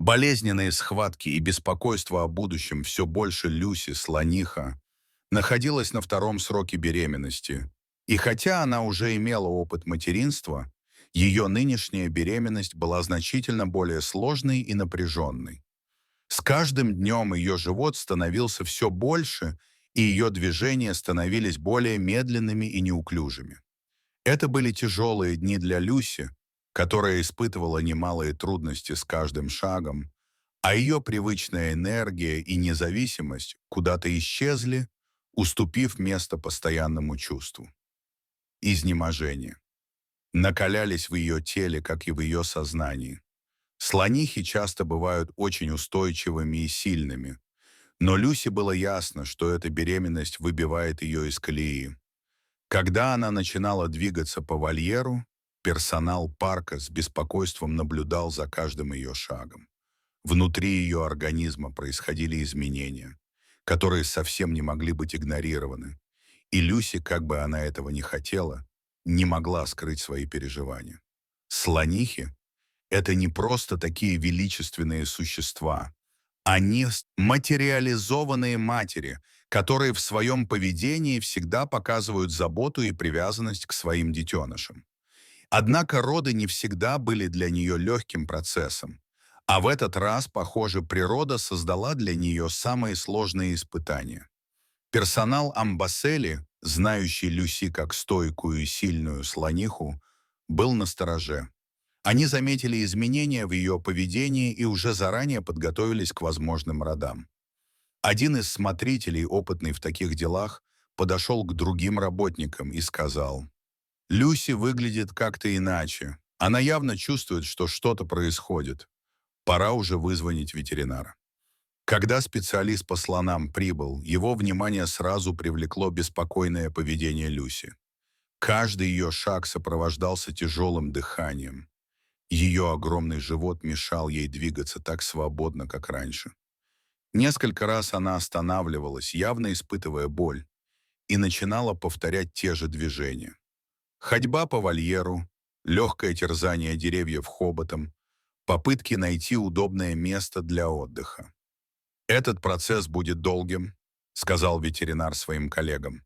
Болезненные схватки и беспокойство о будущем все больше Люси, слониха, находилась на втором сроке беременности. И хотя она уже имела опыт материнства, ее нынешняя беременность была значительно более сложной и напряженной. С каждым днем ее живот становился все больше, и ее движения становились более медленными и неуклюжими. Это были тяжелые дни для Люси, которая испытывала немалые трудности с каждым шагом, а ее привычная энергия и независимость куда-то исчезли, уступив место постоянному чувству. Изнеможение. Накалялись в ее теле, как и в ее сознании. Слонихи часто бывают очень устойчивыми и сильными, но Люси было ясно, что эта беременность выбивает ее из колеи. Когда она начинала двигаться по вольеру, персонал парка с беспокойством наблюдал за каждым ее шагом. Внутри ее организма происходили изменения, которые совсем не могли быть игнорированы. И Люси, как бы она этого не хотела, не могла скрыть свои переживания. Слонихи — это не просто такие величественные существа. Они материализованные матери, которые в своем поведении всегда показывают заботу и привязанность к своим детенышам. Однако роды не всегда были для нее легким процессом. А в этот раз, похоже, природа создала для нее самые сложные испытания. Персонал Амбассели, знающий Люси как стойкую и сильную слониху, был настороже. Они заметили изменения в ее поведении и уже заранее подготовились к возможным родам. Один из смотрителей, опытный в таких делах, подошел к другим работникам и сказал: «Люси выглядит как-то иначе. Она явно чувствует, что что-то происходит. Пора уже вызвонить ветеринара». Когда специалист по слонам прибыл, его внимание сразу привлекло беспокойное поведение Люси. Каждый ее шаг сопровождался тяжелым дыханием. Ее огромный живот мешал ей двигаться так свободно, как раньше. Несколько раз она останавливалась, явно испытывая боль, и начинала повторять те же движения. Ходьба по вольеру, легкое терзание деревьев хоботом, попытки найти удобное место для отдыха. «Этот процесс будет долгим», — сказал ветеринар своим коллегам.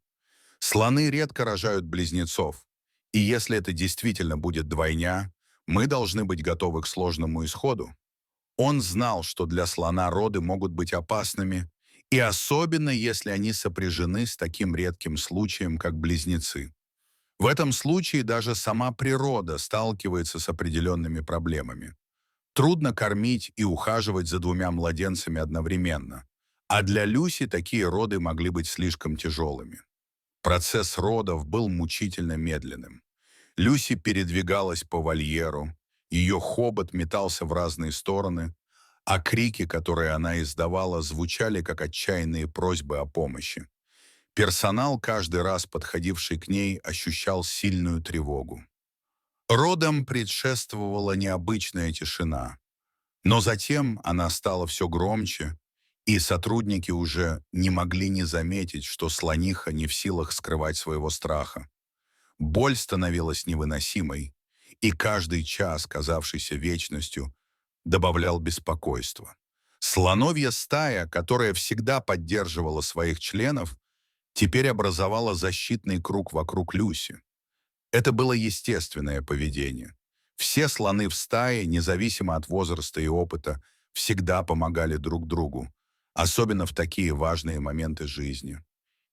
«Слоны редко рожают близнецов, и если это действительно будет двойня, мы должны быть готовы к сложному исходу». Он знал, что для слона роды могут быть опасными, и особенно если они сопряжены с таким редким случаем, как близнецы. В этом случае даже сама природа сталкивается с определенными проблемами. Трудно кормить и ухаживать за двумя младенцами одновременно, а для Люси такие роды могли быть слишком тяжелыми. Процесс родов был мучительно медленным. Люси передвигалась по вольеру, ее хобот метался в разные стороны, а крики, которые она издавала, звучали как отчаянные просьбы о помощи. Персонал, каждый раз подходивший к ней, ощущал сильную тревогу. Родам предшествовала необычная тишина, но затем она стала все громче, и сотрудники уже не могли не заметить, что слониха не в силах скрывать своего страха. Боль становилась невыносимой, и каждый час, казавшийся вечностью, добавлял беспокойства. Слоновья стая, которая всегда поддерживала своих членов, теперь образовала защитный круг вокруг Люси. Это было естественное поведение. Все слоны в стае, независимо от возраста и опыта, всегда помогали друг другу, особенно в такие важные моменты жизни.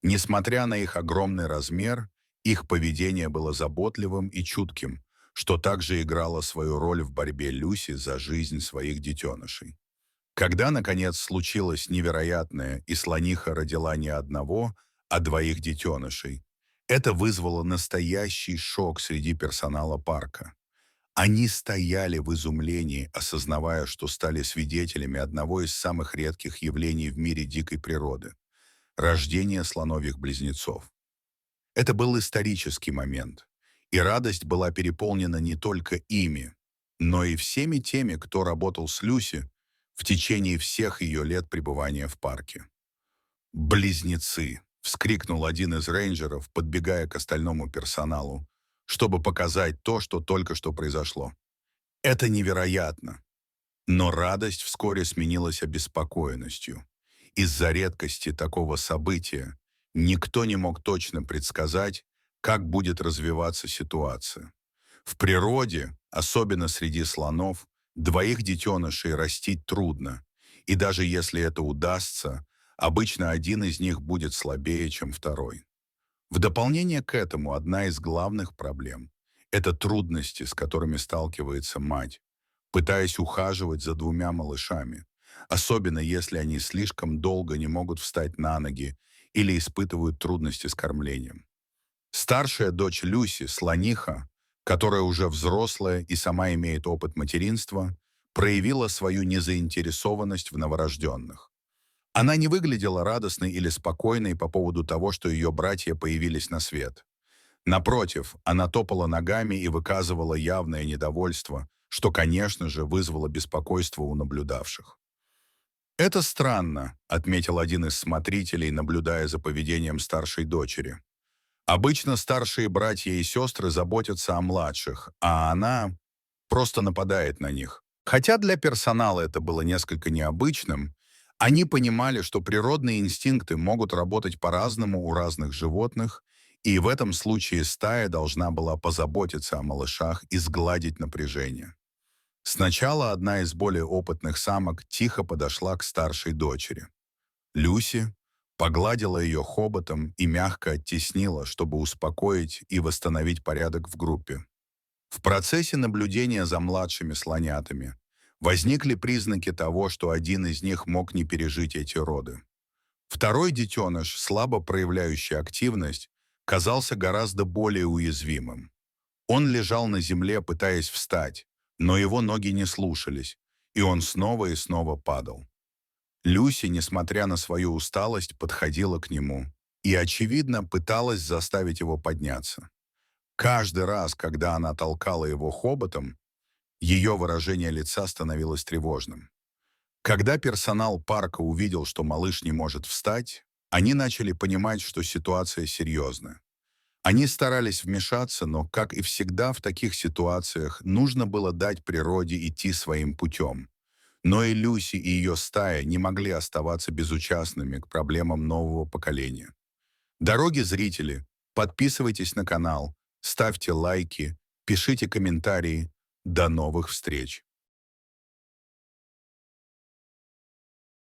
Несмотря на их огромный размер, их поведение было заботливым и чутким, что также играло свою роль в борьбе Люси за жизнь своих детенышей. Когда, наконец, случилось невероятное, и слониха родила не одного, а двоих детенышей, это вызвало настоящий шок среди персонала парка. Они стояли в изумлении, осознавая, что стали свидетелями одного из самых редких явлений в мире дикой природы — рождения слоновьих близнецов. Это был исторический момент, и радость была переполнена не только ими, но и всеми теми, кто работал с Люси в течение всех ее лет пребывания в парке. «Близнецы!» — вскрикнул один из рейнджеров, подбегая к остальному персоналу, чтобы показать то, что только что произошло. «Это невероятно! Но радость вскоре сменилась обеспокоенностью. Из-за редкости такого события никто не мог точно предсказать, как будет развиваться ситуация. В природе, особенно среди слонов, двоих детенышей растить трудно, и даже если это удастся, обычно один из них будет слабее, чем второй. В дополнение к этому одна из главных проблем — это трудности, с которыми сталкивается мать, пытаясь ухаживать за двумя малышами, особенно если они слишком долго не могут встать на ноги или испытывают трудности с кормлением. Старшая дочь Люси, слониха, которая уже взрослая и сама имеет опыт материнства, проявила свою незаинтересованность в новорожденных. Она не выглядела радостной или спокойной по поводу того, что ее братья появились на свет. Напротив, она топала ногами и выказывала явное недовольство, что, конечно же, вызвало беспокойство у наблюдавших. «Это странно», — отметил один из смотрителей, наблюдая за поведением старшей дочери. «Обычно старшие братья и сестры заботятся о младших, а она просто нападает на них». Хотя для персонала это было несколько необычным, они понимали, что природные инстинкты могут работать по-разному у разных животных, и в этом случае стая должна была позаботиться о малышах и сгладить напряжение. Сначала одна из более опытных самок тихо подошла к старшей дочери. Люси погладила ее хоботом и мягко оттеснила, чтобы успокоить и восстановить порядок в группе. В процессе наблюдения за младшими слонятами возникли признаки того, что один из них мог не пережить эти роды. Второй детеныш, слабо проявляющий активность, казался гораздо более уязвимым. Он лежал на земле, пытаясь встать, но его ноги не слушались, и он снова и снова падал. Люси, несмотря на свою усталость, подходила к нему и, очевидно, пыталась заставить его подняться. Каждый раз, когда она толкала его хоботом, ее выражение лица становилось тревожным. Когда персонал парка увидел, что малыш не может встать, они начали понимать, что ситуация серьезная. Они старались вмешаться, но, как и всегда в таких ситуациях, нужно было дать природе идти своим путем. Но и Люси, и ее стая не могли оставаться безучастными к проблемам нового поколения. Дорогие зрители, подписывайтесь на канал, ставьте лайки, пишите комментарии. До новых встреч!